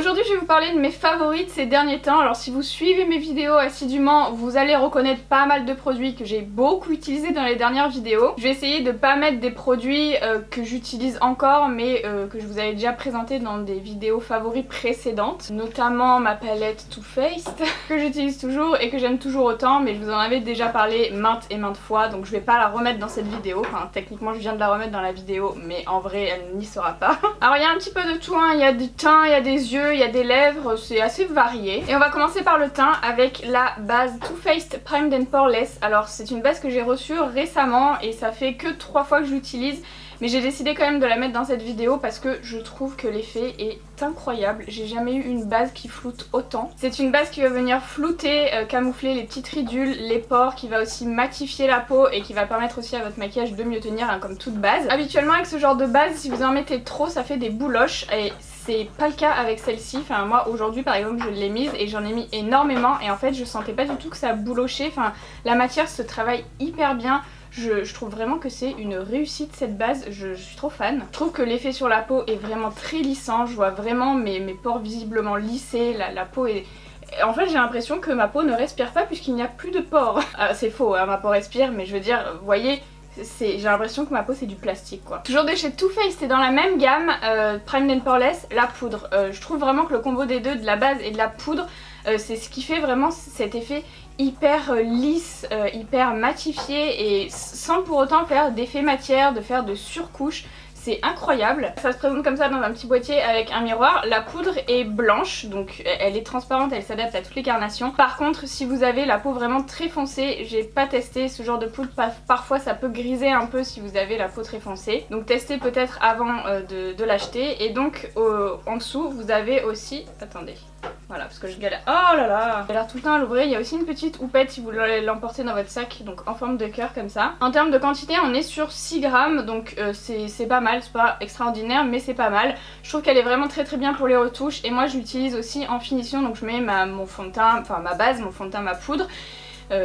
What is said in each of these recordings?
Aujourd'hui je vais vous parler de mes favoris de ces derniers temps. Alors si vous suivez mes vidéos assidûment, vous allez reconnaître pas mal de produits que j'ai beaucoup utilisés dans les dernières vidéos. Je vais essayer de pas mettre des produits que j'utilise encore mais que je vous avais déjà présenté dans des vidéos favoris précédentes. Notamment ma palette Too Faced que j'utilise toujours et que j'aime toujours autant, mais je vous en avais déjà parlé maintes et maintes fois, donc je vais pas la remettre dans cette vidéo. Enfin techniquement je viens de la remettre dans la vidéo, mais en vrai elle n'y sera pas. Alors il y a un petit peu de tout, hein. Il y a du teint, il y a des yeux, il y a des lèvres, c'est assez varié. Et on va commencer par le teint avec la base Too Faced Primed and Poreless. Alors c'est une base que j'ai reçue récemment et ça fait que 3 fois que je l'utilise. Mais j'ai décidé quand même de la mettre dans cette vidéo parce que je trouve que l'effet est incroyable. J'ai jamais eu une base qui floute autant. C'est une base qui va venir flouter, camoufler les petites ridules, les pores, qui va aussi matifier la peau et qui va permettre aussi à votre maquillage de mieux tenir, hein, comme toute base. Habituellement avec ce genre de base, si vous en mettez trop, ça fait des bouloches et c'est pas le cas avec celle-ci. Enfin moi aujourd'hui par exemple je l'ai mise et j'en ai mis énormément et en fait je sentais pas du tout que ça boulochait. Enfin la matière se travaille hyper bien. Je trouve vraiment que c'est une réussite cette base, je suis trop fan. Je trouve que l'effet sur la peau est vraiment très lissant, je vois vraiment mes pores visiblement lissés, la peau est... En fait j'ai l'impression que ma peau ne respire pas puisqu'il n'y a plus de pores. C'est faux, hein, ma peau respire, mais je veux dire, vous voyez, j'ai l'impression que ma peau c'est du plastique quoi. Toujours de chez Too Faced et dans la même gamme, Primed and Poreless, la poudre. Je trouve vraiment que le combo des deux, de la base et de la poudre, c'est ce qui fait vraiment cet effet hyper lisse, hyper matifié et sans pour autant faire d'effet matière, de faire de surcouche. C'est incroyable. Ça se présente comme ça dans un petit boîtier avec un miroir. La poudre est blanche, donc elle est transparente, elle s'adapte à toutes les carnations. Par contre, si vous avez la peau vraiment très foncée, j'ai pas testé ce genre de poudre, parfois ça peut griser un peu si vous avez la peau très foncée. Donc testez peut-être avant de l'acheter. Et donc en dessous, vous avez aussi... Attendez. Voilà, parce que je galère. Oh là là, j'ai l'air tout le temps à l'ouvrir. Il y a aussi une petite houppette si vous voulez l'emporter dans votre sac, donc en forme de cœur comme ça. En termes de quantité, on est sur 6 grammes, donc c'est pas mal, c'est pas extraordinaire, mais c'est pas mal. Je trouve qu'elle est vraiment très très bien pour les retouches. Et moi je l'utilise aussi en finition, donc je mets mon fond de teint, enfin ma base, mon fond de teint, ma poudre.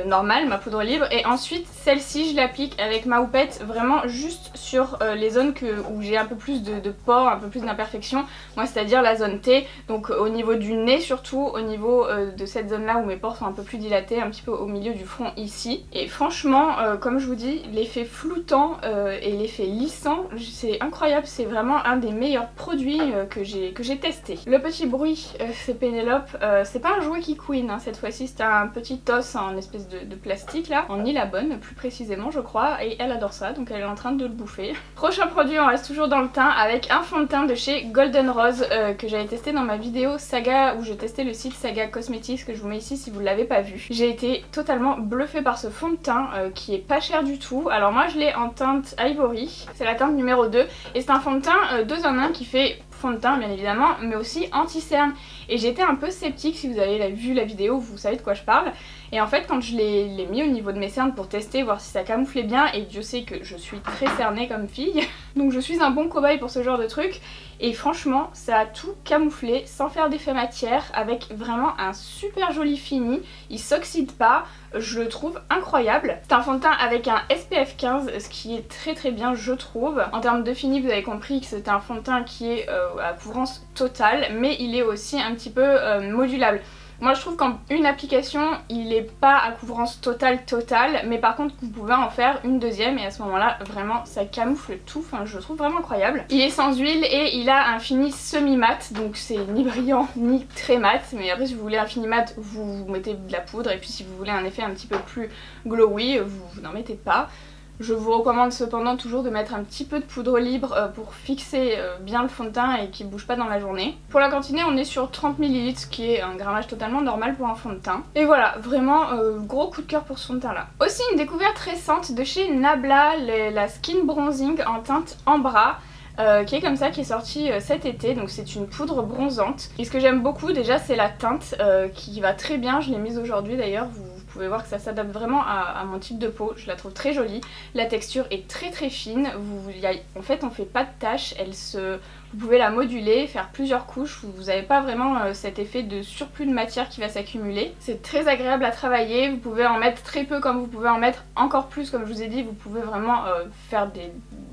Normale, ma poudre libre, et ensuite celle-ci je l'applique avec ma houppette vraiment juste sur les zones où j'ai un peu plus de pores, un peu plus d'imperfections, moi c'est à dire la zone T, donc au niveau du nez surtout, au niveau de cette zone là où mes pores sont un peu plus dilatés, un petit peu au milieu du front ici. Et franchement comme je vous dis, l'effet floutant et l'effet lissant c'est incroyable, c'est vraiment un des meilleurs produits que j'ai testé. Le petit bruit c'est Pénélope, c'est pas un jouet qui couine hein, cette fois-ci, c'est un petit os en espèce de plastique là, en Nylabone plus précisément je crois, et elle adore ça donc elle est en train de le bouffer. Prochain produit, on reste toujours dans le teint avec un fond de teint de chez Golden Rose que j'avais testé dans ma vidéo Saga où je testais le site Saga Cosmetics que je vous mets ici si vous ne l'avez pas vu. J'ai été totalement bluffée par ce fond de teint qui est pas cher du tout. Alors moi je l'ai en teinte Ivory, c'est la teinte numéro 2 et c'est un fond de teint 2 en 1 qui fait fond de teint bien évidemment mais aussi anti-cerne, et j'étais un peu sceptique. Si vous avez vu la vidéo vous savez de quoi je parle, et en fait quand je l'ai mis au niveau de mes cernes pour tester, voir si ça camouflait bien, et Dieu sait que je suis très cernée comme fille donc je suis un bon cobaye pour ce genre de truc, et franchement ça a tout camouflé sans faire d'effet matière, avec vraiment un super joli fini, il s'oxyde pas, je le trouve incroyable. C'est un fond de teint avec un SPF 15, ce qui est très très bien je trouve. En termes de fini vous avez compris que c'est un fond de teint qui est à couvrance totale, mais il est aussi un petit peu modulable. Moi je trouve qu'en une application il est pas à couvrance totale, mais par contre vous pouvez en faire une deuxième et à ce moment là vraiment ça camoufle tout, enfin je le trouve vraiment incroyable. Il est sans huile et il a un fini semi-mat, donc c'est ni brillant ni très mat, mais après si vous voulez un fini mat vous mettez de la poudre, et puis si vous voulez un effet un petit peu plus glowy vous n'en mettez pas. Je vous recommande cependant toujours de mettre un petit peu de poudre libre pour fixer bien le fond de teint et qu'il ne bouge pas dans la journée. Pour la quantité on est sur 30 ml, ce qui est un grammage totalement normal pour un fond de teint. Et voilà, vraiment gros coup de cœur pour ce fond de teint là. Aussi une découverte récente de chez Nabla, la Skin Bronzing en teinte Ambra. Qui est comme ça, qui est sortie cet été, donc c'est une poudre bronzante. Et ce que j'aime beaucoup déjà c'est la teinte qui va très bien, je l'ai mise aujourd'hui d'ailleurs, vous pouvez voir que ça s'adapte vraiment à mon type de peau, je la trouve très jolie. La texture est très très fine, en fait on fait pas de taches, vous pouvez la moduler, faire plusieurs couches, vous n'avez pas vraiment cet effet de surplus de matière qui va s'accumuler. C'est très agréable à travailler, vous pouvez en mettre très peu comme vous pouvez en mettre encore plus, comme je vous ai dit, vous pouvez vraiment faire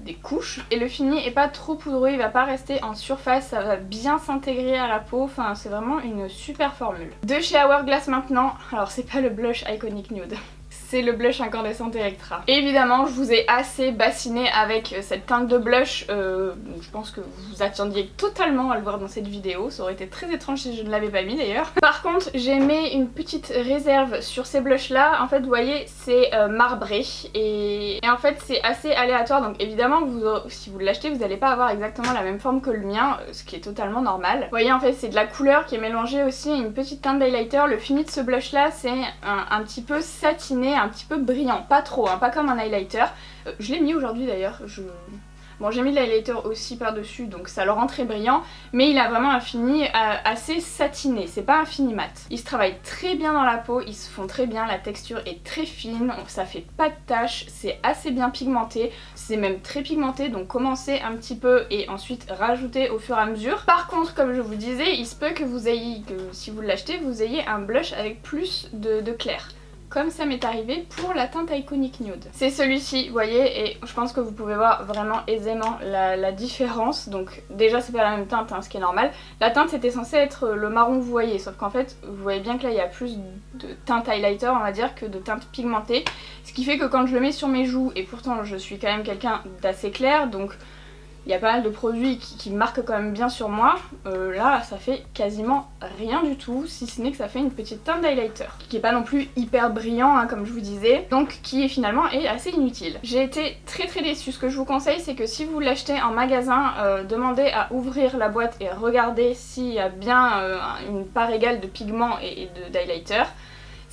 des couches. Et le fini est pas trop poudreux, il va pas rester en surface, ça va bien s'intégrer à la peau, enfin c'est vraiment une super formule. De chez Hourglass maintenant, alors c'est pas le blush Iconic Nude. C'est le blush incandescent Electra. Et évidemment, je vous ai assez bassiné avec cette teinte de blush. Je pense que vous vous attendiez totalement à le voir dans cette vidéo. Ça aurait été très étrange si je ne l'avais pas mis d'ailleurs. Par contre, j'ai mis une petite réserve sur ces blushs là. En fait, vous voyez, c'est marbré. Et en fait, c'est assez aléatoire. Donc évidemment, si vous l'achetez, vous n'allez pas avoir exactement la même forme que le mien. Ce qui est totalement normal. Vous voyez, en fait, c'est de la couleur qui est mélangée aussi à une petite teinte d'highlighter. Le fini de ce blush là, c'est un petit peu satiné, un petit peu brillant, pas trop, hein, pas comme un highlighter. Je l'ai mis aujourd'hui d'ailleurs, bon j'ai mis de l'highlighter aussi par dessus donc ça le rend très brillant, mais il a vraiment un fini assez satiné, c'est pas un fini mat. Il se travaille très bien dans la peau, ils se font très bien, la texture est très fine, ça fait pas de taches, c'est assez bien pigmenté, c'est même très pigmenté, donc commencez un petit peu et ensuite rajoutez au fur et à mesure. Par contre, comme je vous disais, il se peut que vous ayez, si vous l'achetez, vous ayez un blush avec plus de clair. Comme ça m'est arrivé pour la teinte Iconic Nude. C'est celui-ci, vous voyez, et je pense que vous pouvez voir vraiment aisément la différence. Donc déjà c'est pas la même teinte, hein, ce qui est normal. La teinte c'était censé être le marron que vous voyez, sauf qu'en fait vous voyez bien que là il y a plus de teinte highlighter on va dire que de teinte pigmentée. Ce qui fait que quand je le mets sur mes joues, et pourtant je suis quand même quelqu'un d'assez clair, donc il y a pas mal de produits qui marquent quand même bien sur moi. Là ça fait quasiment rien du tout, si ce n'est que ça fait une petite teinte d'highlighter qui est pas non plus hyper brillant hein, comme je vous disais, donc qui finalement est assez inutile. J'ai été très déçue. Ce que je vous conseille c'est que si vous l'achetez en magasin, demandez à ouvrir la boîte et regardez s'il y a bien une part égale de pigments et d'highlighter.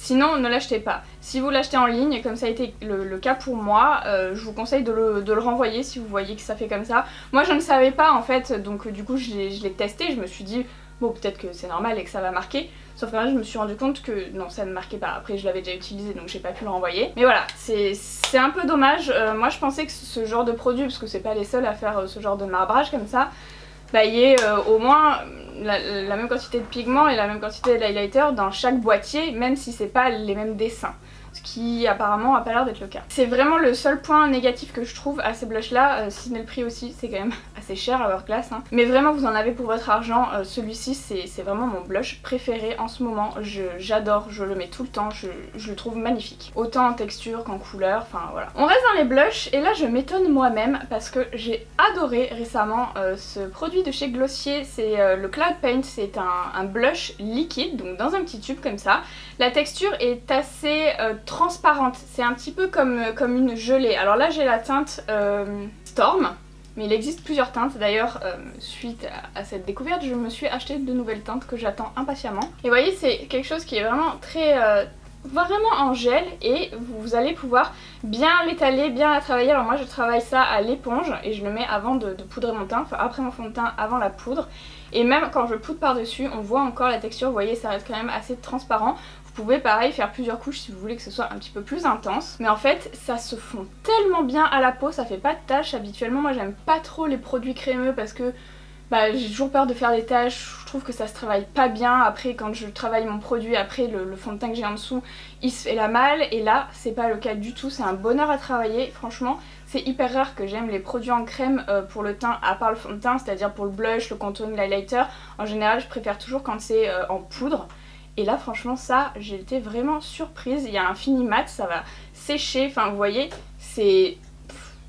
Sinon ne l'achetez pas. Si vous l'achetez en ligne, comme ça a été le cas pour moi, je vous conseille de le renvoyer si vous voyez que ça fait comme ça. Moi je ne savais pas en fait, donc du coup je l'ai testé, je me suis dit bon peut-être que c'est normal et que ça va marquer. Sauf que là je me suis rendu compte que non ça ne marquait pas. Après je l'avais déjà utilisé donc j'ai pas pu le renvoyer. Mais voilà, c'est un peu dommage. Moi je pensais que ce genre de produit, parce que c'est pas les seuls à faire ce genre de marbrage comme ça, bah il y ait au moins la même quantité de pigments et la même quantité d'highlighter dans chaque boîtier, même si c'est pas les mêmes dessins. Ce qui apparemment a pas l'air d'être le cas. C'est vraiment le seul point négatif que je trouve à ces blushs là, si ce n'est le prix aussi, c'est quand même assez cher à Hourglass hein. Mais vraiment vous en avez pour votre argent, celui-ci c'est vraiment mon blush préféré en ce moment, j'adore, je le mets tout le temps, je le trouve magnifique. Autant en texture qu'en couleur, enfin voilà. On reste dans les blushs et là je m'étonne moi-même parce que j'ai adoré récemment ce produit de chez Glossier, c'est le Cloud Paint, c'est un blush liquide, donc dans un petit tube comme ça. La texture est assez transparente, c'est un petit peu comme une gelée. Alors là j'ai la teinte Storm, mais il existe plusieurs teintes. D'ailleurs suite à cette découverte je me suis acheté de nouvelles teintes que j'attends impatiemment. Et vous voyez c'est quelque chose qui est vraiment très vraiment en gel et vous allez pouvoir bien l'étaler, bien la travailler. Alors moi je travaille ça à l'éponge et je le mets avant de poudrer mon teint, enfin après mon fond de teint, avant la poudre. Et même quand je poudre par dessus on voit encore la texture, vous voyez ça reste quand même assez transparent. Vous pouvez pareil faire plusieurs couches si vous voulez que ce soit un petit peu plus intense. Mais en fait ça se fond tellement bien à la peau, ça fait pas de taches. Habituellement moi j'aime pas trop les produits crémeux parce que bah, j'ai toujours peur de faire des taches, je trouve que ça se travaille pas bien. Après quand je travaille mon produit, après le fond de teint que j'ai en dessous il se fait la malle. Et là c'est pas le cas du tout, c'est un bonheur à travailler. Franchement c'est hyper rare que j'aime les produits en crème pour le teint à part le fond de teint, c'est-à-dire pour le blush, le contouring, l'highlighter. En général je préfère toujours quand c'est en poudre. Et là franchement ça j'ai été vraiment surprise, il y a un fini mat, ça va sécher, enfin vous voyez c'est...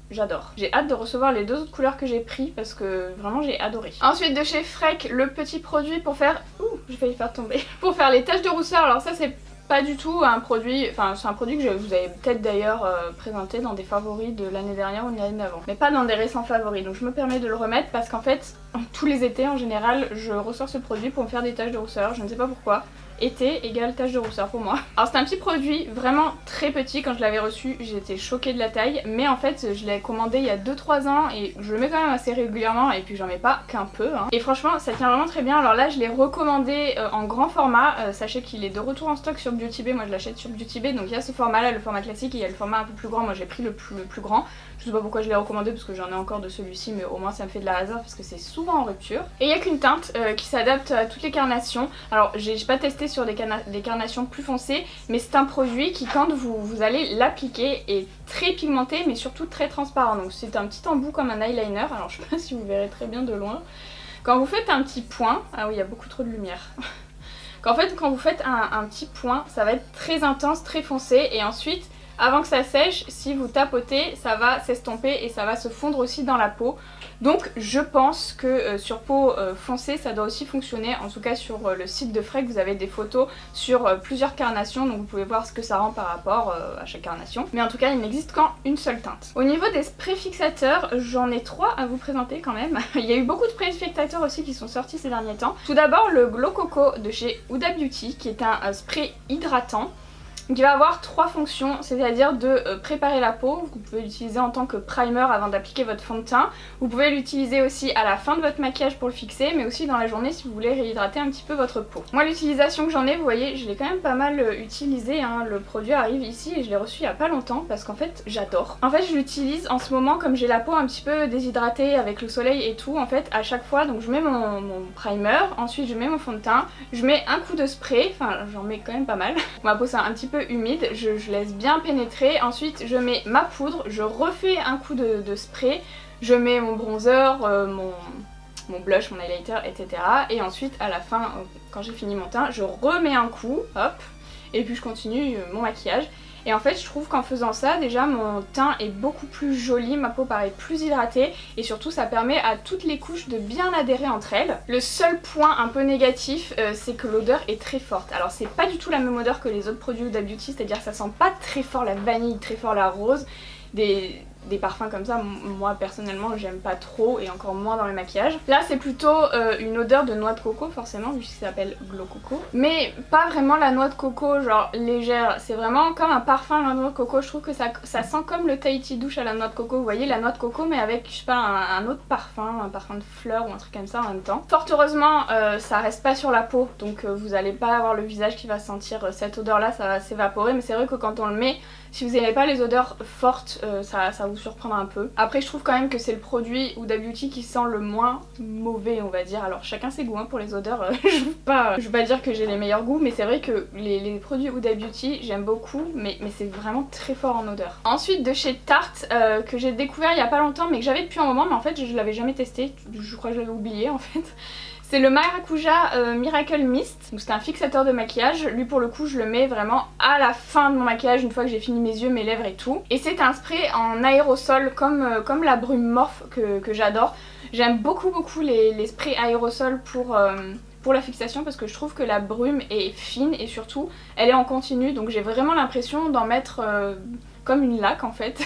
J'adore. J'ai hâte de recevoir les deux autres couleurs que j'ai pris parce que vraiment j'ai adoré. Ensuite de chez Freck, le petit produit pour faire... Ouh, j'ai failli faire tomber. Pour faire les taches de rousseur, alors ça c'est pas du tout un produit, enfin c'est un produit que je vous avais peut-être d'ailleurs présenté dans des favoris de l'année dernière ou de l'année d'avant. Mais pas dans des récents favoris, donc je me permets de le remettre parce qu'en fait, tous les étés en général, je ressors ce produit pour me faire des taches de rousseur, je ne sais pas pourquoi. Été égale tache de rousseur pour moi. Alors c'est un petit produit vraiment très petit, quand je l'avais reçu j'étais choquée de la taille, mais en fait je l'ai commandé il y a 2-3 ans et je le mets quand même assez régulièrement et puis j'en mets pas qu'un peu hein. Et franchement ça tient vraiment très bien. Alors là je l'ai recommandé en grand format, sachez qu'il est de retour en stock sur Beauty Bay, moi je l'achète sur Beauty Bay, donc il y a ce format là, le format classique, et il y a le format un peu plus grand, moi j'ai pris le plus grand. Je sais pas pourquoi je l'ai recommandé parce que j'en ai encore de celui-ci, mais au moins ça me fait de la hasard parce que c'est souvent en rupture. Et il n'y a qu'une teinte qui s'adapte à toutes les carnations. Alors j'ai pas testé sur des carnations plus foncées, mais c'est un produit qui quand vous allez l'appliquer est très pigmenté mais surtout très transparent. Donc c'est un petit embout comme un eyeliner, alors je sais pas si vous verrez très bien de loin. Quand vous faites un petit point, ah oui il y a beaucoup trop de lumière. Quand vous faites un petit point, ça va être très intense, très foncé et ensuite avant que ça sèche, si vous tapotez, ça va s'estomper et ça va se fondre aussi dans la peau. Donc je pense que sur peau foncée ça doit aussi fonctionner. En tout cas sur le site de Freck vous avez des photos sur plusieurs carnations, donc vous pouvez voir ce que ça rend par rapport à chaque carnation. Mais en tout cas il n'existe qu'en une seule teinte. Au niveau des sprays fixateurs, j'en ai 3 à vous présenter quand même. Il y a eu beaucoup de sprays fixateurs aussi qui sont sortis ces derniers temps. Tout d'abord le Glow Coco de chez Huda Beauty qui est un spray hydratant. qui va avoir 3 fonctions, c'est-à-dire de préparer la peau. Vous pouvez l'utiliser en tant que primer avant d'appliquer votre fond de teint. Vous pouvez l'utiliser aussi à la fin de votre maquillage pour le fixer, mais aussi dans la journée si vous voulez réhydrater un petit peu votre peau. Moi l'utilisation que j'en ai, vous voyez, je l'ai quand même pas mal utilisé, hein. Le produit arrive ici et je l'ai reçu il y a pas longtemps parce qu'en fait j'adore. En fait je l'utilise en ce moment comme j'ai la peau un petit peu déshydratée avec le soleil et tout, en fait à chaque fois, donc je mets mon primer, ensuite je mets mon fond de teint, je mets un coup de spray, enfin j'en mets quand même pas mal. Ma peau c'est un petit peu humide, je laisse bien pénétrer, ensuite je mets ma poudre, je refais un coup de spray, je mets mon bronzer, mon blush, mon highlighter, etc. Et ensuite à la fin, quand j'ai fini mon teint, je remets un coup, hop, et puis je continue mon maquillage. Et en fait je trouve qu'en faisant ça déjà mon teint est beaucoup plus joli, ma peau paraît plus hydratée et surtout ça permet à toutes les couches de bien adhérer entre elles. Le seul point un peu négatif c'est que l'odeur est très forte. Alors c'est pas du tout la même odeur que les autres produits Huda Beauty, c'est à dire que ça sent pas très fort la vanille, très fort la rose. Des parfums comme ça, moi personnellement j'aime pas trop et encore moins dans le maquillage. Là c'est plutôt une odeur de noix de coco forcément vu que ça s'appelle Glow Coco. Mais pas vraiment la noix de coco genre légère, c'est vraiment comme un parfum à la noix de coco. Je trouve que ça sent comme le Tahiti douche à la noix de coco. Vous voyez la noix de coco mais avec je sais pas un autre parfum, un parfum de fleurs ou un truc comme ça en même temps. Fort heureusement ça reste pas sur la peau donc vous allez pas avoir le visage qui va sentir cette odeur là, ça va s'évaporer. Mais c'est vrai que quand on le met, si vous n'aimez pas les odeurs fortes, ça vous surprendra un peu. Après je trouve quand même que c'est le produit Huda Beauty qui sent le moins mauvais on va dire. Alors chacun ses goûts hein, pour les odeurs, je veux pas dire que j'ai les meilleurs goûts, mais c'est vrai que les produits Huda Beauty j'aime beaucoup, mais c'est vraiment très fort en odeur. Ensuite de chez Tarte, que j'ai découvert il y a pas longtemps mais que j'avais depuis un moment, mais en fait je l'avais jamais testé, je crois que je l'avais oublié en fait. C'est le Maracuja Miracle Mist, donc c'est un fixateur de maquillage. Lui pour le coup je le mets vraiment à la fin de mon maquillage, une fois que j'ai fini mes yeux, mes lèvres et tout. Et c'est un spray en aérosol comme la brume Morphe que j'adore. J'aime beaucoup les sprays aérosols pour la fixation parce que je trouve que la brume est fine et surtout elle est en continu, donc j'ai vraiment l'impression d'en mettre comme une laque en fait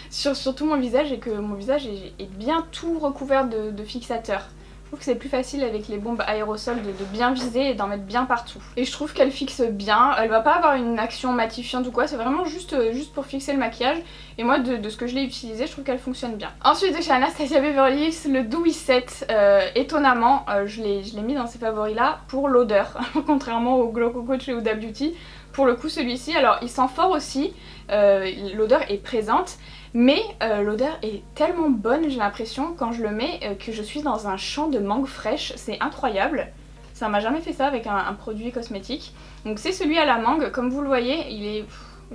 sur tout mon visage et que mon visage est bien tout recouvert de fixateur. Je trouve que c'est plus facile avec les bombes aérosols de bien viser et d'en mettre bien partout. Et je trouve qu'elle fixe bien, elle va pas avoir une action matifiante ou quoi, c'est vraiment juste pour fixer le maquillage. Et moi de ce que je l'ai utilisé, je trouve qu'elle fonctionne bien. Ensuite de chez Anastasia Beverly Hills, le Dewy Set, étonnamment, je l'ai mis dans ces favoris là pour l'odeur, contrairement au Glow Coco de chez Huda Beauty. Pour le coup celui-ci, alors il sent fort aussi, l'odeur est présente. Mais l'odeur est tellement bonne, j'ai l'impression quand je le mets que je suis dans un champ de mangue fraîche, c'est incroyable. Ça m'a jamais fait ça avec un produit cosmétique. Donc c'est celui à la mangue, comme vous le voyez, il est...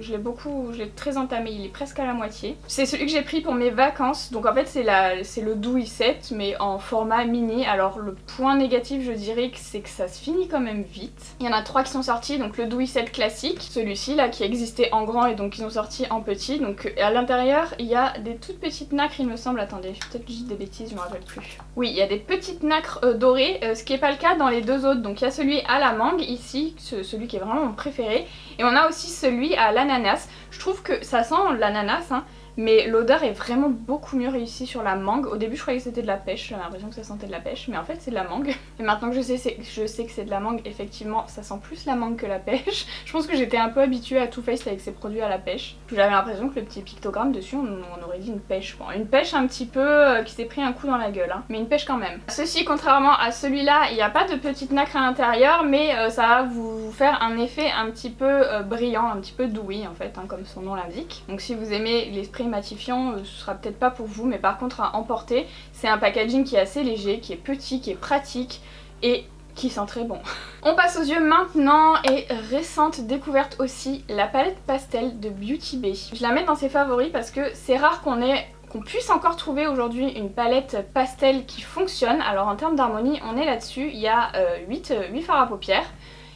je l'ai très entamé, il est presque à la moitié. C'est celui que j'ai pris pour mes vacances, donc en fait c'est le Dewy Set mais en format mini. Alors le point négatif je dirais que c'est que ça se finit quand même vite. Il y en a 3 qui sont sortis, donc le Dewy Set classique, celui-ci là qui existait en grand et donc ils ont sorti en petit. Donc à l'intérieur il y a des toutes petites nacres il me semble, attendez, peut-être que je dis des bêtises, je me rappelle plus. Oui il y a des petites nacres dorées, ce qui n'est pas le cas dans les deux autres. Donc il y a celui à la mangue ici, celui qui est vraiment mon préféré, et on a aussi celui à l'ananas. Je trouve que ça sent l'ananas hein, mais l'odeur est vraiment beaucoup mieux réussie sur la mangue. Au début je croyais que c'était de la pêche, j'avais l'impression que ça sentait de la pêche, mais en fait c'est de la mangue. Et maintenant que je sais que c'est de la mangue, effectivement ça sent plus la mangue que la pêche. Je pense que j'étais un peu habituée à Too Faced avec ses produits à la pêche. J'avais l'impression que le petit pictogramme dessus on aurait dit une pêche. Bon, une pêche un petit peu qui s'est pris un coup dans la gueule hein, mais une pêche quand même. Ceci contrairement à celui-là, il n'y a pas de petite nacre à l'intérieur, mais ça va vous faire un effet un petit peu brillant, un petit peu dewy en fait hein, comme son nom l'indique. Donc si vous aimez les sprays matifiant, ce sera peut-être pas pour vous, mais par contre à emporter, c'est un packaging qui est assez léger, qui est petit, qui est pratique et qui sent très bon. On passe aux yeux maintenant et récente découverte aussi, la palette pastel de Beauty Bay. Je la mets dans ses favoris parce que c'est rare qu'on puisse encore trouver aujourd'hui une palette pastel qui fonctionne. Alors en termes d'harmonie, on est là-dessus. Il y a 8 fards à paupières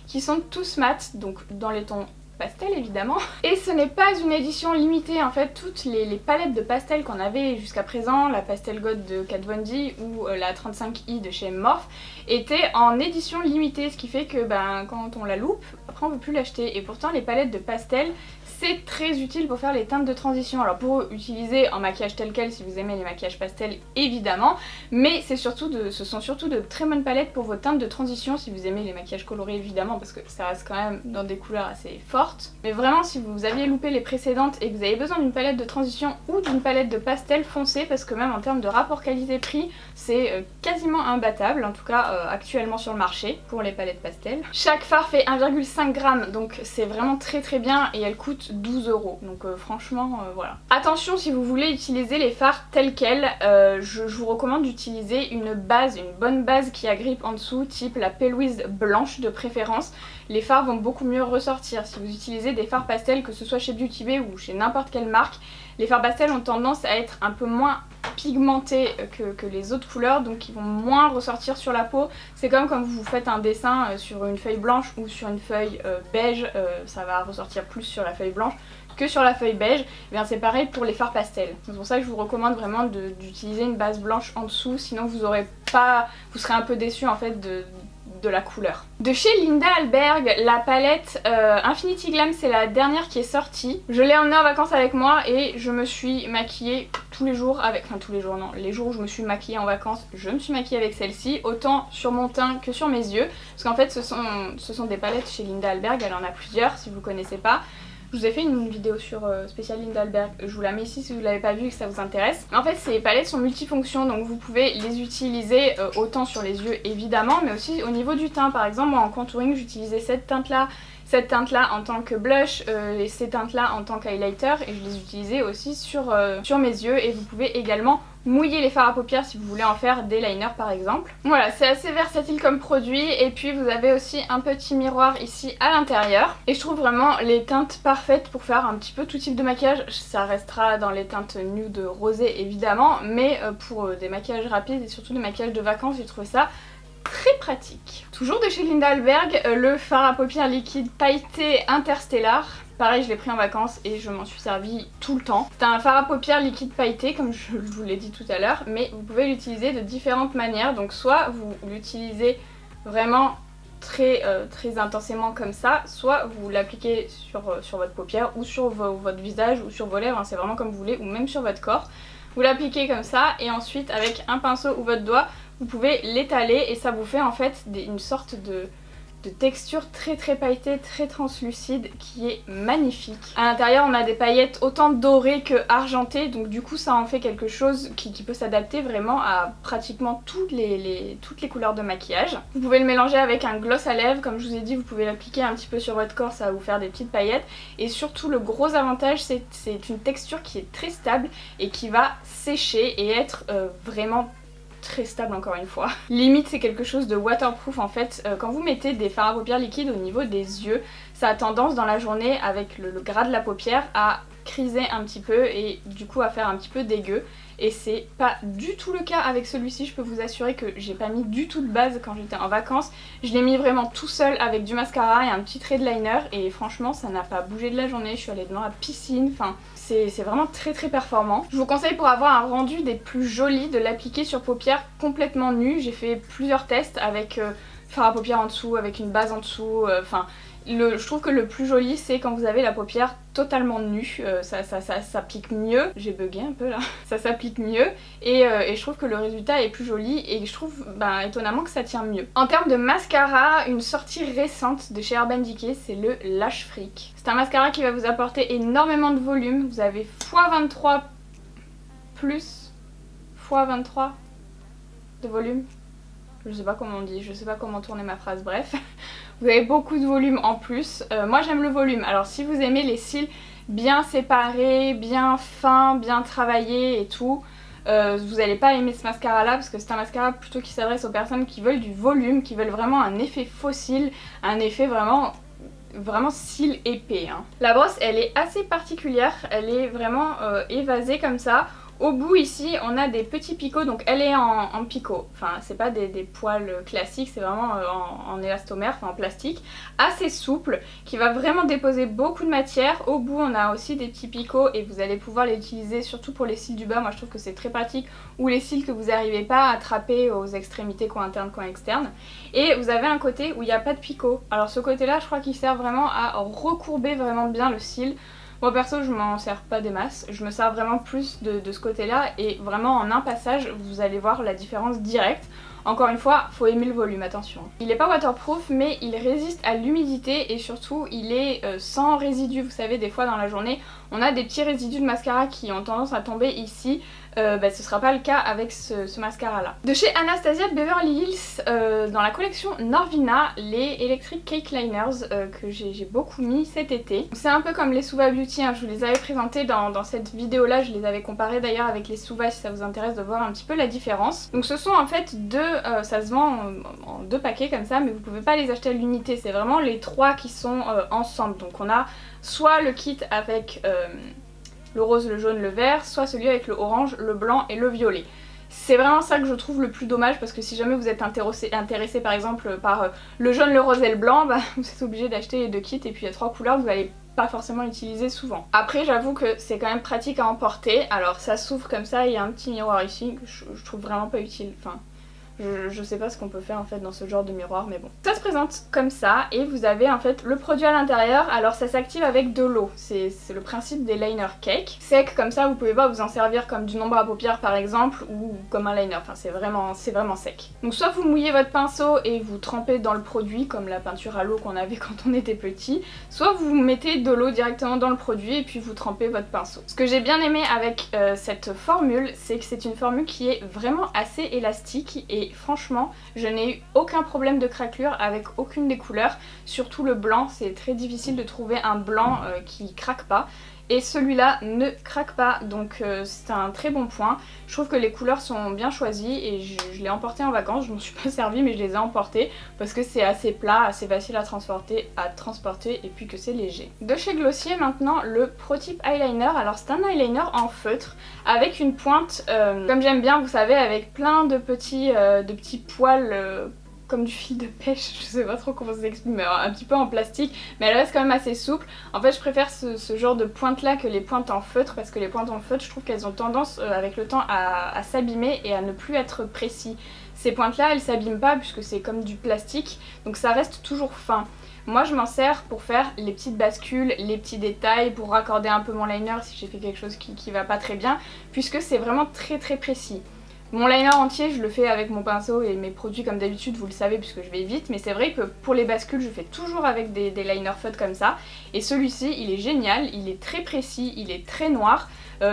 qui sont tous mat, donc dans les tons pastel évidemment. Et ce n'est pas une édition limitée, en fait toutes les palettes de pastel qu'on avait jusqu'à présent, la Pastel God de Kat Von D ou la 35i de chez Morphe, étaient en édition limitée, ce qui fait que quand on la loupe, après on ne peut plus l'acheter. Et pourtant les palettes de pastel, c'est très utile pour faire les teintes de transition. Alors pour utiliser en maquillage tel quel si vous aimez les maquillages pastels évidemment, mais ce sont surtout de très bonnes palettes pour vos teintes de transition si vous aimez les maquillages colorés évidemment, parce que ça reste quand même dans des couleurs assez fortes. Mais vraiment si vous aviez loupé les précédentes et que vous avez besoin d'une palette de transition ou d'une palette de pastel, foncez, parce que même en termes de rapport qualité-prix c'est quasiment imbattable, en tout cas actuellement sur le marché pour les palettes pastel. Chaque fard fait 1,5 g, donc c'est vraiment très bien et elle coûte 12 €. Donc franchement voilà. Attention, si vous voulez utiliser les fards tels quels, je vous recommande d'utiliser une bonne base qui agrippe en dessous, type la P-Louise blanche de préférence. Les fards vont beaucoup mieux ressortir. Si vous utilisez des fards pastels, que ce soit chez Beauty Bay ou chez n'importe quelle marque, les fards pastels ont tendance à être un peu moins pigmentés que les autres couleurs, donc ils vont moins ressortir sur la peau. C'est comme quand vous faites un dessin sur une feuille blanche ou sur une feuille beige, ça va ressortir plus sur la feuille blanche que sur la feuille beige. Et bien c'est pareil pour les fards pastels. C'est pour ça que je vous recommande vraiment d'utiliser une base blanche en dessous, sinon vous serez un peu déçu en fait de la couleur. De chez Linda Alberg, la palette Infinity Glam, c'est la dernière qui est sortie. Je l'ai emmenée en vacances avec moi et je me suis maquillée tous les jours avec... Enfin tous les jours non, les jours où je me suis maquillée en vacances, je me suis maquillée avec celle-ci, autant sur mon teint que sur mes yeux. Parce qu'en fait ce sont des palettes chez Linda Alberg, elle en a plusieurs si vous ne connaissez pas. Je vous ai fait une vidéo sur spéciale Linda Alberg, je vous la mets ici si vous ne l'avez pas vue et que ça vous intéresse. En fait ces palettes sont multifonctions, donc vous pouvez les utiliser autant sur les yeux évidemment, mais aussi au niveau du teint. Par exemple moi en contouring j'utilisais cette teinte là en tant que blush et ces teintes là en tant qu'highlighter, et je les utilisais aussi sur mes yeux. Et vous pouvez également mouiller les fards à paupières si vous voulez en faire des liners par exemple. Voilà, c'est assez versatile comme produit. Et puis vous avez aussi un petit miroir ici à l'intérieur. Et je trouve vraiment les teintes parfaites pour faire un petit peu tout type de maquillage. Ça restera dans les teintes nude rosé évidemment, mais pour des maquillages rapides et surtout des maquillages de vacances, j'ai trouvé ça très pratique. Toujours de chez Linda Alberg, le fard à paupières liquide pailleté Interstellar. Pareil, je l'ai pris en vacances et je m'en suis servi tout le temps. C'est un fard à paupières liquide pailleté comme je vous l'ai dit tout à l'heure, mais vous pouvez l'utiliser de différentes manières. Donc soit vous l'utilisez vraiment très intensément comme ça, soit vous l'appliquez sur votre paupière ou sur votre visage ou sur vos lèvres, hein, c'est vraiment comme vous voulez, ou même sur votre corps. Vous l'appliquez comme ça et ensuite avec un pinceau ou votre doigt vous pouvez l'étaler et ça vous fait en fait une sorte de texture très pailletée, très translucide qui est magnifique. À l'intérieur on a des paillettes autant dorées que argentées, donc du coup ça en fait quelque chose qui peut s'adapter vraiment à pratiquement toutes les couleurs de maquillage. Vous pouvez le mélanger avec un gloss à lèvres, comme je vous ai dit vous pouvez l'appliquer un petit peu sur votre corps, ça va vous faire des petites paillettes. Et surtout le gros avantage c'est une texture qui est très stable et qui va sécher et être vraiment très stable encore une fois. Limite c'est quelque chose de waterproof en fait. Quand vous mettez des fards à paupières liquides au niveau des yeux, ça a tendance dans la journée avec le gras de la paupière à criser un petit peu et du coup à faire un petit peu dégueu. Et c'est pas du tout le cas avec celui-ci, je peux vous assurer que j'ai pas mis du tout de base quand j'étais en vacances. Je l'ai mis vraiment tout seul avec du mascara et un petit trait de liner et franchement ça n'a pas bougé de la journée. Je suis allée devant la piscine, enfin c'est vraiment très performant. Je vous conseille pour avoir un rendu des plus jolis de l'appliquer sur paupières complètement nues. J'ai fait plusieurs tests avec fard à paupières en dessous, avec une base en dessous, enfin... je trouve que le plus joli c'est quand vous avez la paupière totalement nue, ça s'applique mieux. J'ai bugué un peu là. Ça s'applique mieux et je trouve que le résultat est plus joli et je trouve étonnamment que ça tient mieux. En termes de mascara, une sortie récente de chez Urban Decay, c'est le Lash Freak. C'est un mascara qui va vous apporter énormément de volume. Vous avez x23 plus x23 de volume. je sais pas comment on dit, je sais pas comment tourner ma phrase, bref. Vous avez beaucoup de volume en plus. Moi j'aime le volume, alors si vous aimez les cils bien séparés, bien fins, bien travaillés et tout, vous n'allez pas aimer ce mascara là parce que c'est un mascara plutôt qui s'adresse aux personnes qui veulent du volume, qui veulent vraiment un effet faux cils, un effet vraiment cils épais. Hein. La brosse elle est assez particulière, elle est vraiment évasée comme ça. Au bout ici on a des petits picots, donc elle est en picot, enfin c'est pas des poils classiques, c'est vraiment en élastomère, enfin en plastique, assez souple, qui va vraiment déposer beaucoup de matière. Au bout on a aussi des petits picots et vous allez pouvoir les utiliser surtout pour les cils du bas, moi je trouve que c'est très pratique, ou les cils que vous n'arrivez pas à attraper aux extrémités coin interne, coin externe. Et vous avez un côté où il n'y a pas de picot, alors ce côté là je crois qu'il sert vraiment à recourber vraiment bien le cil. Moi perso je m'en sers pas des masses, je me sers vraiment plus de ce côté là et vraiment en un passage vous allez voir la différence directe. Encore une fois, faut aimer le volume, attention. Il n'est pas waterproof mais il résiste à l'humidité et surtout il est sans résidus. Vous savez des fois dans la journée on a des petits résidus de mascara qui ont tendance à tomber ici. Ce sera pas le cas avec ce mascara là. De chez Anastasia Beverly Hills, dans la collection Norvina, les Electric Cake Liners que j'ai beaucoup mis cet été. C'est un peu comme les Suva Beauty, hein, je vous les avais présentés dans cette vidéo là, je les avais comparés d'ailleurs avec les Suva si ça vous intéresse de voir un petit peu la différence. Donc ce sont en fait ça se vend en 2 paquets comme ça, mais vous pouvez pas les acheter à l'unité, c'est vraiment les 3 qui sont ensemble. Donc on a soit le kit avec le rose, le jaune, le vert, soit celui avec le orange, le blanc et le violet. C'est vraiment ça que je trouve le plus dommage parce que si jamais vous êtes intéressé par exemple par le jaune, le rose et le blanc, bah, vous êtes obligé d'acheter les 2 kits et puis il y a 3 couleurs que vous allez pas forcément utiliser souvent. Après j'avoue que c'est quand même pratique à emporter, alors ça s'ouvre comme ça, il y a un petit miroir ici que je trouve vraiment pas utile, enfin... Je sais pas ce qu'on peut faire en fait dans ce genre de miroir mais bon. Ça se présente comme ça et vous avez en fait le produit à l'intérieur. Alors ça s'active avec de l'eau, c'est le principe des liner cake. Sec comme ça, vous pouvez pas vous en servir comme du nombre à paupières par exemple ou comme un liner, enfin c'est vraiment sec. Donc soit vous mouillez votre pinceau et vous trempez dans le produit comme la peinture à l'eau qu'on avait quand on était petit, soit vous mettez de l'eau directement dans le produit et puis vous trempez votre pinceau. Ce que j'ai bien aimé avec cette formule, c'est que c'est une formule qui est vraiment assez élastique et franchement je n'ai eu aucun problème de craquelure avec aucune des couleurs, surtout le blanc, c'est très difficile de trouver un blanc qui craque pas. Et celui-là ne craque pas, donc c'est un très bon point. Je trouve que les couleurs sont bien choisies et je l'ai emporté en vacances, je m'en suis pas servie mais je les ai emportées parce que c'est assez plat, assez facile à transporter et puis que c'est léger. De chez Glossier maintenant le Pro-Tip Eyeliner. Alors c'est un eyeliner en feutre avec une pointe, comme j'aime bien vous savez, avec plein de petits poils comme du fil de pêche, je sais pas trop comment ça s'exprime, mais un petit peu en plastique, mais elle reste quand même assez souple. En fait je préfère ce genre de pointe là que les pointes en feutre, parce que les pointes en feutre je trouve qu'elles ont tendance avec le temps à s'abîmer et à ne plus être précis. Ces pointes là elles s'abîment pas puisque c'est comme du plastique, donc ça reste toujours fin. Moi je m'en sers pour faire les petites bascules, les petits détails, pour raccorder un peu mon liner si j'ai fait quelque chose qui va pas très bien, puisque c'est vraiment très précis. Mon liner entier je le fais avec mon pinceau et mes produits comme d'habitude, vous le savez puisque je vais vite, mais c'est vrai que pour les bascules je fais toujours avec des liners feutres comme ça, et celui-ci il est génial, il est très précis, il est très noir,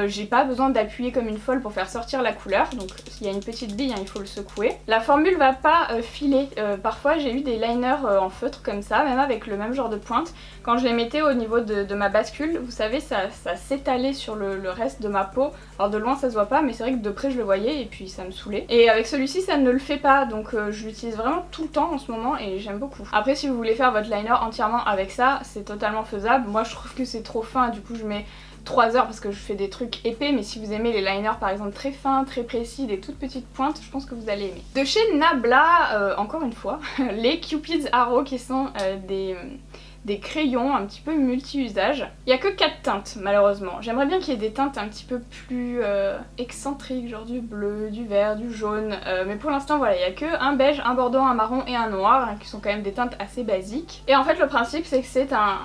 j'ai pas besoin d'appuyer comme une folle pour faire sortir la couleur, donc s'il y a une petite bille hein, il faut le secouer. La formule va pas filer, parfois j'ai eu des liners en feutre comme ça, même avec le même genre de pointe, quand je les mettais au niveau de ma bascule, vous savez ça s'étalait sur le reste de ma peau, alors de loin ça se voit pas mais c'est vrai que de près je le voyais et puis ça me saoulait. Et avec celui-ci ça ne le fait pas, donc je l'utilise vraiment tout le temps en ce moment et j'aime beaucoup. Après si vous voulez faire votre liner entièrement avec ça, c'est totalement faisable. Moi je trouve que c'est trop fin, du coup je mets 3 heures parce que je fais des trucs épais, mais si vous aimez les liners par exemple très fins, très précis, des toutes petites pointes, je pense que vous allez aimer. De chez Nabla, encore une fois, les Cupid's Arrow qui sont des crayons un petit peu multi-usage. Il n'y a que 4 teintes malheureusement. J'aimerais bien qu'il y ait des teintes un petit peu plus excentriques, genre du bleu, du vert, du jaune. Mais pour l'instant voilà, il n'y a que un beige, un bordeaux, un marron et un noir, hein, qui sont quand même des teintes assez basiques. Et en fait le principe c'est que c'est un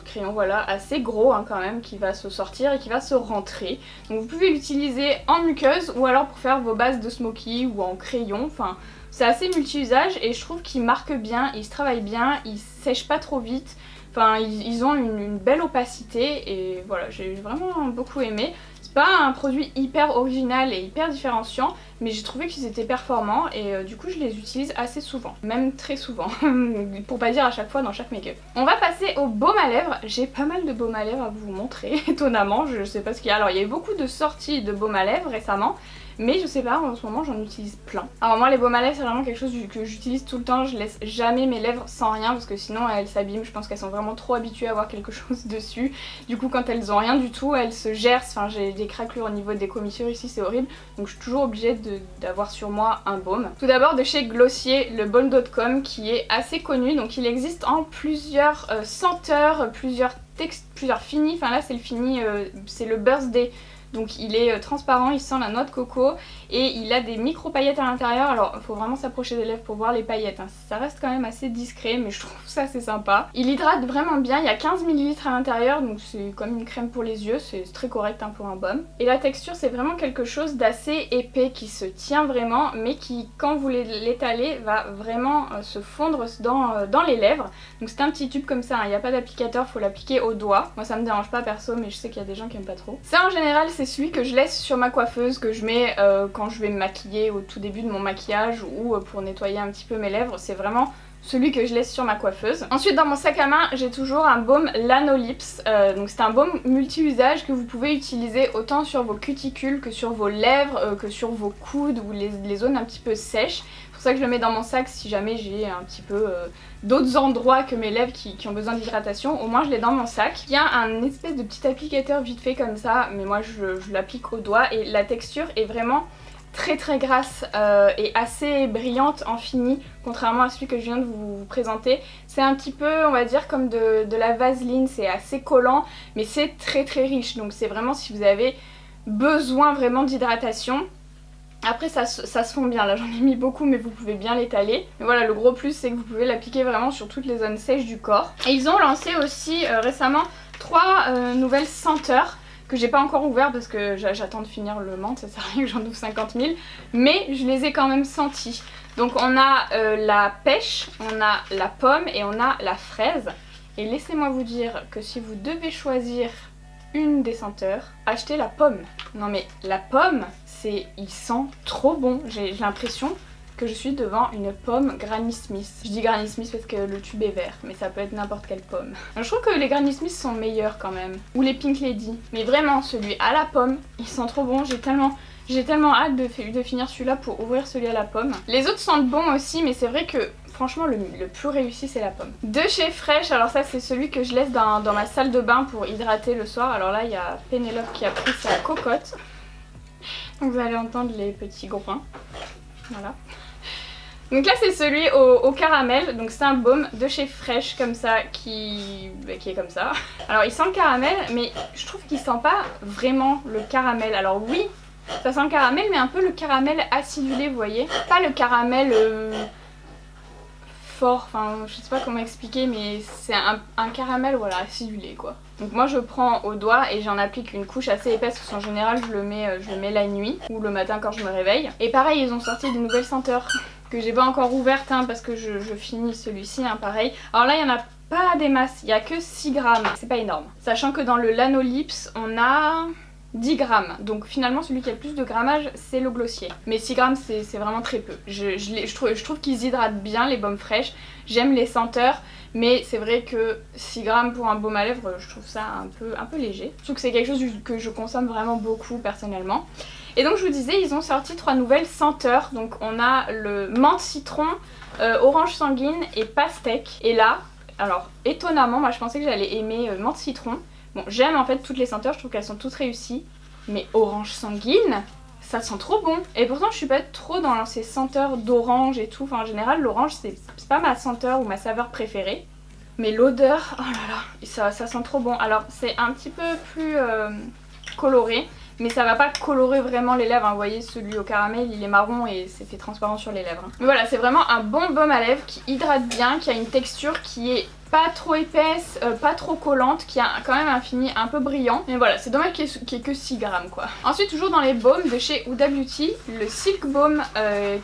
crayon voilà, assez gros hein, quand même, qui va se sortir et qui va se rentrer. Donc vous pouvez l'utiliser en muqueuse ou alors pour faire vos bases de smoky ou en crayon. Enfin, c'est assez multi-usage et je trouve qu'ils marquent bien, ils se travaillent bien, ils sèchent pas trop vite. Enfin, ils ont une belle opacité et voilà, j'ai vraiment beaucoup aimé. C'est pas un produit hyper original et hyper différenciant, mais j'ai trouvé qu'ils étaient performants et du coup je les utilise assez souvent, même très souvent, pour pas dire à chaque fois dans chaque make-up. On va passer au baume à lèvres. J'ai pas mal de baume à lèvres à vous montrer, étonnamment, je sais pas ce qu'il y a. Alors il y a eu beaucoup de sorties de baume à lèvres récemment, mais je sais pas, en ce moment j'en utilise plein. Alors moi les baumes à lèvres c'est vraiment quelque chose que j'utilise tout le temps, je laisse jamais mes lèvres sans rien parce que sinon elles s'abîment, je pense qu'elles sont vraiment trop habituées à avoir quelque chose dessus. Du coup quand elles ont rien du tout, elles se gercent, enfin j'ai des craquelures au niveau des commissures ici, c'est horrible. Donc je suis toujours obligée d'avoir sur moi un baume. Tout d'abord de chez Glossier, le Baume.com qui est assez connu, donc il existe en plusieurs senteurs, plusieurs finis, enfin là c'est le fini, c'est le Birthday. Donc il est transparent, il sent la noix de coco et il a des micro paillettes à l'intérieur. Alors il faut vraiment s'approcher des lèvres pour voir les paillettes, hein. Ça reste quand même assez discret mais je trouve ça assez sympa. Il hydrate vraiment bien, il y a 15 ml à l'intérieur donc c'est comme une crème pour les yeux, c'est très correct hein, pour un baume. Et la texture c'est vraiment quelque chose d'assez épais qui se tient vraiment mais qui quand vous l'étalez va vraiment se fondre dans les lèvres. Donc c'est un petit tube comme ça, hein. Il n'y a pas d'applicateur, faut l'appliquer au doigt. Moi ça me dérange pas perso mais je sais qu'il y a des gens qui aiment pas trop. Ça en général c'est celui que je laisse sur ma coiffeuse, que je mets quand je vais me maquiller au tout début de mon maquillage ou pour nettoyer un petit peu mes lèvres. C'est vraiment celui que je laisse sur ma coiffeuse. Ensuite dans mon sac à main j'ai toujours un baume Lanolips, donc c'est un baume multi-usage que vous pouvez utiliser autant sur vos cuticules que sur vos lèvres, que sur vos coudes ou les zones un petit peu sèches. C'est pour ça que je le mets dans mon sac si jamais j'ai un petit peu d'autres endroits que mes lèvres qui ont besoin d'hydratation. Au moins je l'ai dans mon sac. Il y a un espèce de petit applicateur vite fait comme ça, mais moi je l'applique au doigt et la texture est vraiment très très grasse et assez brillante en fini, contrairement à celui que je viens de vous présenter. C'est un petit peu on va dire comme de la vaseline, c'est assez collant mais c'est très très riche, donc c'est vraiment si vous avez besoin vraiment d'hydratation. Après ça se fond bien, là j'en ai mis beaucoup mais vous pouvez bien l'étaler. Mais voilà, le gros plus c'est que vous pouvez l'appliquer vraiment sur toutes les zones sèches du corps. Et ils ont lancé aussi récemment 3 nouvelles senteurs que j'ai pas encore ouvert parce que j'attends de finir le menthe, ça sert à rien que j'en ouvre 50 000. Mais je les ai quand même sentis. Donc on a la pêche, on a la pomme et on a la fraise. Et laissez-moi vous dire que si vous devez choisir une des senteurs, achetez la pomme. Non mais la pomme, il sent trop bon. J'ai l'impression que je suis devant une pomme Granny Smith. Je dis Granny Smith parce que le tube est vert, mais ça peut être n'importe quelle pomme. Je trouve que les Granny Smith sont meilleurs quand même. Ou les Pink Lady. Mais vraiment, celui à la pomme, il sent trop bon. J'ai tellement hâte de finir celui-là pour ouvrir celui à la pomme. Les autres sentent bon aussi, mais c'est vrai que franchement le plus réussi c'est la pomme. De chez Fresh, alors ça c'est celui que je laisse dans ma salle de bain pour hydrater le soir. Alors là il y a Pénélope qui a pris sa cocotte. Donc vous allez entendre les petits groins. Voilà. Donc là c'est celui au caramel, donc c'est un baume de chez Fresh comme ça qui est comme ça. Alors il sent le caramel mais je trouve qu'il sent pas vraiment le caramel. Alors oui ça sent le caramel mais un peu le caramel acidulé vous voyez. Pas le caramel fort, enfin je sais pas comment expliquer mais c'est un caramel voilà acidulé quoi. Donc moi je prends au doigt et j'en applique une couche assez épaisse parce qu'en général je le mets la nuit ou le matin quand je me réveille. Et pareil ils ont sorti des nouvelles senteurs que j'ai pas encore ouvertes hein, parce que je finis celui-ci hein, pareil. Alors là il y en a pas des masses, il y a que 6 grammes, c'est pas énorme. Sachant que dans le Lanolips on a 10 grammes, donc finalement celui qui a le plus de grammage c'est le Glossier. Mais 6 grammes c'est vraiment très peu. Je trouve qu'ils hydratent bien les baumes fraîches, j'aime les senteurs, mais c'est vrai que 6 grammes pour un baume à lèvres je trouve ça un peu léger. Je trouve que c'est quelque chose que je consomme vraiment beaucoup personnellement. Et donc je vous disais ils ont sorti 3 nouvelles senteurs, donc on a le menthe citron, orange sanguine et pastèque. Et là, alors étonnamment moi je pensais que j'allais aimer menthe citron. Bon, j'aime en fait toutes les senteurs, je trouve qu'elles sont toutes réussies. Mais orange sanguine, ça sent trop bon. Et pourtant je suis pas trop dans ces senteurs d'orange et tout. Enfin en général l'orange c'est pas ma senteur ou ma saveur préférée. Mais l'odeur, oh là là, ça sent trop bon. Alors c'est un petit peu plus coloré. Mais ça va pas colorer vraiment les lèvres, hein. Vous voyez celui au caramel il est marron et c'est fait transparent sur les lèvres. Mais voilà c'est vraiment un bon baume à lèvres qui hydrate bien, qui a une texture qui est pas trop épaisse, pas trop collante, qui a quand même un fini un peu brillant. Mais voilà c'est dommage qu'il y ait que 6 grammes quoi. Ensuite toujours dans les baumes de chez Huda Beauty, le Silk Balm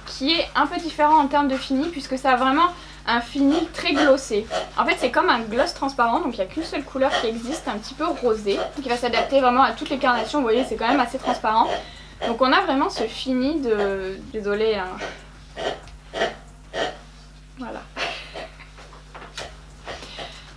qui est un peu différent en termes de fini puisque ça a vraiment un fini très glossé. En fait c'est comme un gloss transparent, donc il n'y a qu'une seule couleur qui existe, un petit peu rosé, qui va s'adapter vraiment à toutes les carnations. Vous voyez, c'est quand même assez transparent. Donc on a vraiment ce fini de... Désolée hein. Voilà.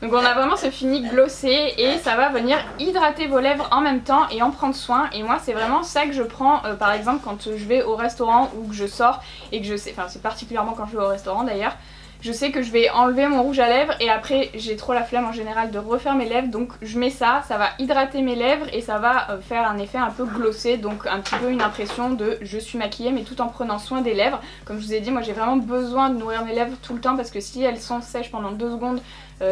Donc on a vraiment ce fini glossé et ça va venir hydrater vos lèvres en même temps et en prendre soin. Et moi c'est vraiment ça que je prends par exemple quand je vais au restaurant ou que je sors et que je sais, enfin c'est particulièrement quand je vais au restaurant d'ailleurs, je sais que je vais enlever mon rouge à lèvres et après j'ai trop la flemme en général de refaire mes lèvres, donc je mets ça, ça va hydrater mes lèvres et ça va faire un effet un peu glossé, donc un petit peu une impression de je suis maquillée mais tout en prenant soin des lèvres. Comme je vous ai dit, moi j'ai vraiment besoin de nourrir mes lèvres tout le temps parce que si elles sont sèches pendant 2 secondes,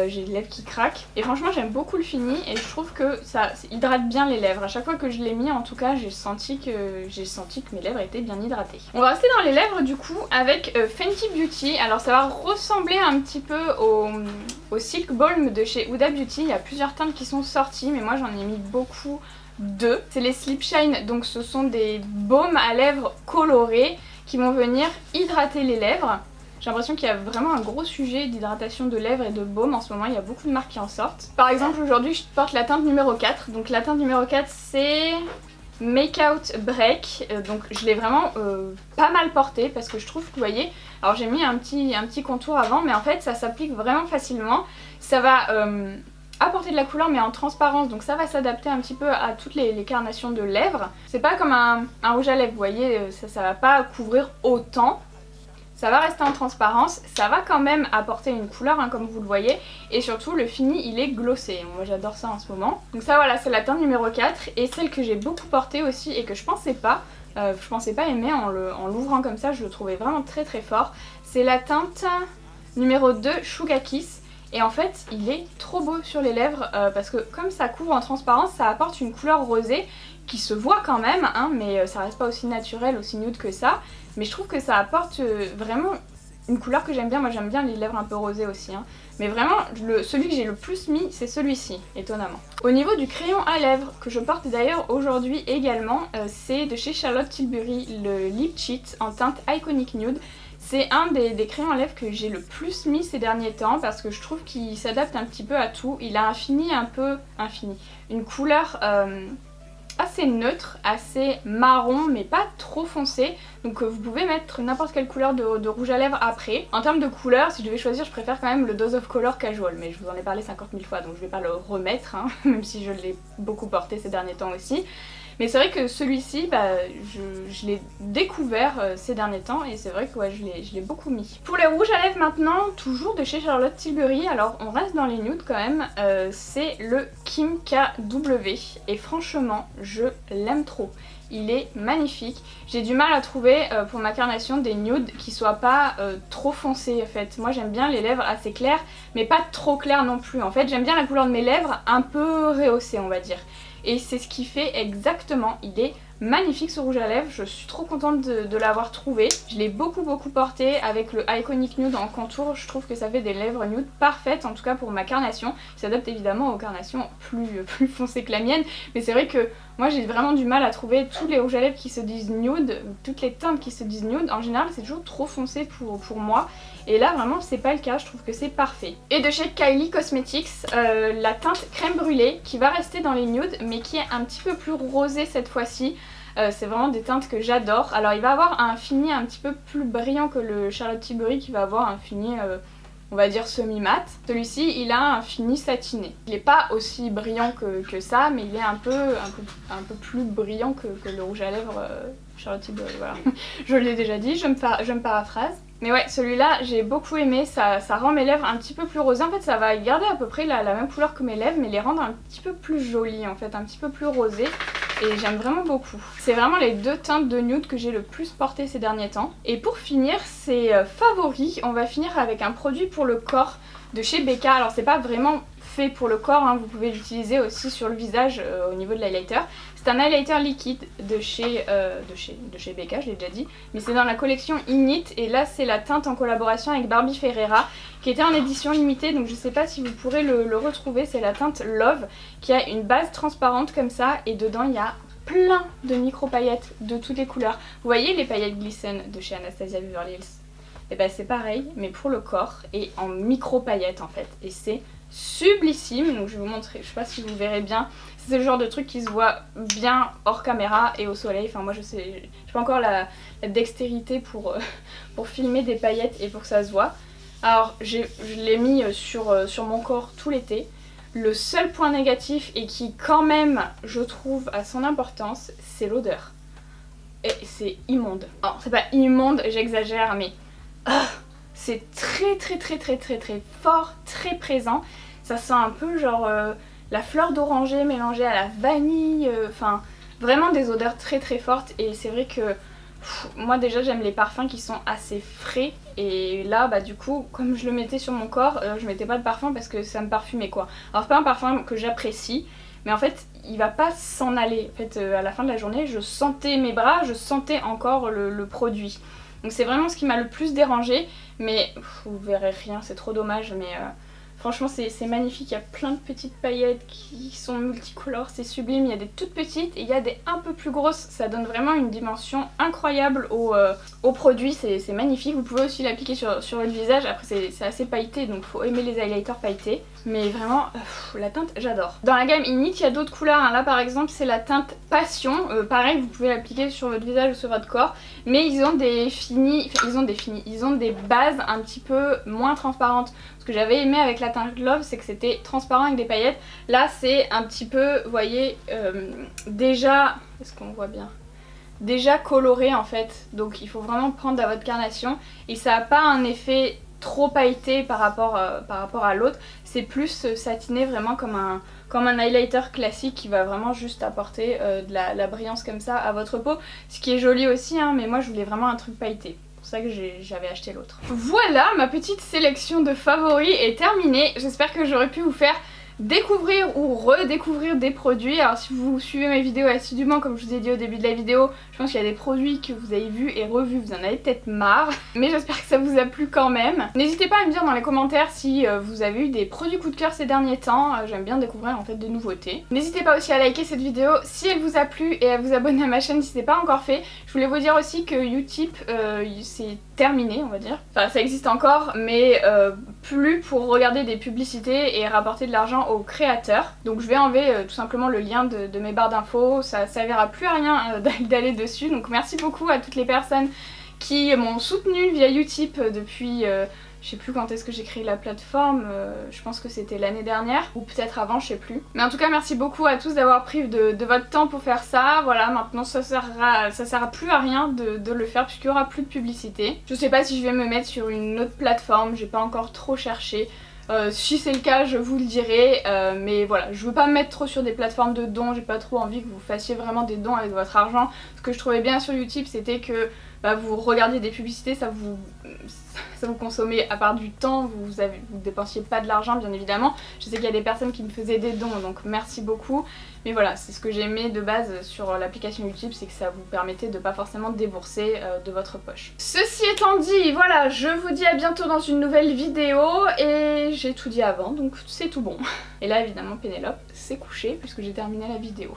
j'ai les lèvres qui craquent. Et franchement j'aime beaucoup le fini et je trouve que ça hydrate bien les lèvres. À chaque fois que je l'ai mis en tout cas j'ai senti que mes lèvres étaient bien hydratées. On va rester dans les lèvres du coup avec Fenty Beauty. Alors ça va ressembler un petit peu au Silk Balm de chez Huda Beauty. Il y a plusieurs teintes qui sont sorties mais moi j'en ai mis beaucoup. 2. C'est les Slip Shine, donc ce sont des baumes à lèvres colorés qui vont venir hydrater les lèvres. J'ai l'impression qu'il y a vraiment un gros sujet d'hydratation de lèvres et de baume en ce moment, il y a beaucoup de marques qui en sortent. Par exemple aujourd'hui je porte la teinte numéro 4, donc la teinte numéro 4 c'est Make Out Break, donc je l'ai vraiment pas mal portée parce que je trouve que vous voyez, alors j'ai mis un petit contour avant mais en fait ça s'applique vraiment facilement, ça va apporter de la couleur mais en transparence, donc ça va s'adapter un petit peu à toutes les carnations de lèvres. C'est pas comme un rouge à lèvres, vous voyez, ça va pas couvrir autant. Ça va rester en transparence, ça va quand même apporter une couleur hein, comme vous le voyez. Et surtout le fini il est glossé, moi j'adore ça en ce moment. Donc ça voilà, c'est la teinte numéro 4 et celle que j'ai beaucoup portée aussi et que je pensais pas aimer en l'ouvrant comme ça, je le trouvais vraiment très très fort. C'est la teinte numéro 2 Sugar Kiss. Et en fait il est trop beau sur les lèvres parce que comme ça couvre en transparence, ça apporte une couleur rosée qui se voit quand même hein, mais ça reste pas aussi naturel, aussi nude que ça. Mais je trouve que ça apporte vraiment une couleur que j'aime bien. Moi j'aime bien les lèvres un peu rosées aussi hein. Mais vraiment celui que j'ai le plus mis c'est celui-ci, étonnamment. Au niveau du crayon à lèvres que je porte d'ailleurs aujourd'hui également, c'est de chez Charlotte Tilbury, le Lip Cheat en teinte Iconic Nude. C'est un des crayons à lèvres que j'ai le plus mis ces derniers temps parce que je trouve qu'il s'adapte un petit peu à tout. Il a un fini une couleur assez neutre, assez marron mais pas trop foncé, donc vous pouvez mettre n'importe quelle couleur de rouge à lèvres après. En termes de couleur, si je devais choisir, je préfère quand même le Dose of Color Casual, mais je vous en ai parlé 50 000 fois donc je vais pas le remettre hein, même si je l'ai beaucoup porté ces derniers temps aussi. Mais c'est vrai que celui-ci, je l'ai découvert ces derniers temps et c'est vrai que ouais, je l'ai beaucoup mis. Pour les rouges à lèvres maintenant, toujours de chez Charlotte Tilbury, alors on reste dans les nudes quand même, c'est le Kim KW et franchement je l'aime trop. Il est magnifique. J'ai du mal à trouver pour ma carnation des nudes qui soient pas trop foncés en fait. Moi j'aime bien les lèvres assez claires mais pas trop claires non plus. En fait j'aime bien la couleur de mes lèvres un peu rehaussée on va dire. Et c'est ce qu'il fait exactement, il est magnifique ce rouge à lèvres, je suis trop contente de l'avoir trouvé. Je l'ai beaucoup porté avec le Iconic Nude en contour, je trouve que ça fait des lèvres nude parfaites en tout cas pour ma carnation. Il s'adapte évidemment aux carnations plus foncées que la mienne, mais c'est vrai que moi j'ai vraiment du mal à trouver tous les rouges à lèvres qui se disent nude, toutes les teintes qui se disent nude, en général c'est toujours trop foncé pour moi. Et là vraiment c'est pas le cas, je trouve que c'est parfait. Et de chez Kylie Cosmetics, la teinte crème brûlée qui va rester dans les nudes mais qui est un petit peu plus rosée cette fois-ci. C'est vraiment des teintes que j'adore. Alors il va avoir un fini un petit peu plus brillant que le Charlotte Tilbury qui va avoir un fini on va dire semi-mat. Celui-ci il a un fini satiné. Il n'est pas aussi brillant que ça mais il est un peu plus brillant que le rouge à lèvres Charlotte Tilbury, voilà. Je l'ai déjà dit, je me paraphrase. Mais ouais, celui-là j'ai beaucoup aimé, ça rend mes lèvres un petit peu plus rosées. En fait ça va garder à peu près la même couleur que mes lèvres mais les rendre un petit peu plus jolies en fait, un petit peu plus rosées. Et j'aime vraiment beaucoup. C'est vraiment les deux teintes de nude que j'ai le plus porté ces derniers temps. Et pour finir, c'est favoris. On va finir avec un produit pour le corps de chez Becca. Alors c'est pas vraiment fait pour le corps, hein. Vous pouvez l'utiliser aussi sur le visage au niveau de l'highlighter. C'est un highlighter liquide de chez Becca, je l'ai déjà dit, mais c'est dans la collection Init et là c'est la teinte en collaboration avec Barbie Ferreira qui était en édition limitée, donc je sais pas si vous pourrez le retrouver. C'est la teinte Love qui a une base transparente comme ça et dedans il y a plein de micro paillettes de toutes les couleurs. Vous voyez les paillettes Glisten de chez Anastasia Beverly Hills? et ben c'est pareil mais pour le corps et en micro paillettes en fait, et c'est sublissime. Donc je vais vous montrer, je sais pas si vous verrez bien, c'est le genre de truc qui se voit bien hors caméra et au soleil. Enfin moi je sais, j'ai pas encore la dextérité pour filmer des paillettes et pour que ça se voit. Alors je l'ai mis sur mon corps tout l'été. Le seul point négatif, et qui quand même je trouve a son importance, c'est l'odeur. Et c'est immonde. Alors c'est pas immonde, j'exagère, mais c'est très fort, très présent. Ça sent un peu genre la fleur d'oranger mélangée à la vanille, enfin vraiment des odeurs très fortes. Et c'est vrai que moi déjà j'aime les parfums qui sont assez frais, et là bah du coup comme je le mettais sur mon corps, je mettais pas de parfum parce que ça me parfumait quoi. Alors c'est pas un parfum que j'apprécie, mais en fait il va pas s'en aller. En fait à la fin de la journée je sentais mes bras, je sentais encore le produit. Donc c'est vraiment ce qui m'a le plus dérangé, mais vous verrez rien, c'est trop dommage, mais franchement c'est magnifique. Il y a plein de petites paillettes qui sont multicolores, c'est sublime. Il y a des toutes petites et il y a des un peu plus grosses, ça donne vraiment une dimension incroyable au produit, c'est magnifique. Vous pouvez aussi l'appliquer sur votre visage, après c'est assez pailleté donc faut aimer les highlighters pailletés. Mais vraiment, la teinte j'adore. Dans la gamme Init il y a d'autres couleurs, hein. Là par exemple c'est la teinte Passion, pareil vous pouvez l'appliquer sur votre visage ou sur votre corps, mais ils ont des bases un petit peu moins transparentes. Ce que j'avais aimé avec la teinte Love, c'est que c'était transparent avec des paillettes. Là c'est un petit peu, vous voyez, déjà, est-ce qu'on voit bien ? Déjà coloré en fait, donc il faut vraiment prendre à votre carnation, et ça n'a pas un effet trop pailleté par rapport à l'autre, c'est plus satiné vraiment comme un highlighter classique qui va vraiment juste apporter de la brillance comme ça à votre peau, ce qui est joli aussi hein, mais moi je voulais vraiment un truc pailleté. C'est pour ça que j'avais acheté l'autre. Voilà, ma petite sélection de favoris est terminée. J'espère que j'aurais pu vous faire découvrir ou redécouvrir des produits. Alors si vous suivez mes vidéos assidûment, comme je vous ai dit au début de la vidéo, je pense qu'il y a des produits que vous avez vus et revus, vous en avez peut-être marre, mais j'espère que ça vous a plu quand même. N'hésitez pas à me dire dans les commentaires si vous avez eu des produits coup de cœur ces derniers temps. J'aime bien découvrir en fait des nouveautés. N'hésitez pas aussi à liker cette vidéo si elle vous a plu et à vous abonner à ma chaîne si ce n'est pas encore fait. Je voulais vous dire aussi que Utip c'est terminé on va dire. Enfin ça existe encore mais plus pour regarder des publicités et rapporter de l'argent aux créateurs. Donc je vais enlever tout simplement le lien de mes barres d'infos, ça servira plus à rien d'aller dessus. Donc merci beaucoup à toutes les personnes qui m'ont soutenue via Utip depuis... je sais plus quand est-ce que j'ai créé la plateforme, je pense que c'était l'année dernière, ou peut-être avant, je sais plus. Mais en tout cas, merci beaucoup à tous d'avoir pris de votre temps pour faire ça. Voilà, maintenant ça sert plus à rien de le faire puisqu'il y aura plus de publicité. Je sais pas si je vais me mettre sur une autre plateforme, j'ai pas encore trop cherché. Si c'est le cas je vous le dirai, mais voilà, je veux pas me mettre trop sur des plateformes de dons, j'ai pas trop envie que vous fassiez vraiment des dons avec votre argent. Ce que je trouvais bien sur Utip c'était que vous regardiez des publicités, ça vous consommait à part du temps, vous dépensiez pas de l'argent bien évidemment. Je sais qu'il y a des personnes qui me faisaient des dons donc merci beaucoup. Mais voilà, c'est ce que j'aimais de base sur l'application Utip, c'est que ça vous permettait de pas forcément débourser de votre poche. Ceci étant dit, voilà, je vous dis à bientôt dans une nouvelle vidéo et j'ai tout dit avant donc c'est tout bon. Et là évidemment Pénélope s'est couchée puisque j'ai terminé la vidéo.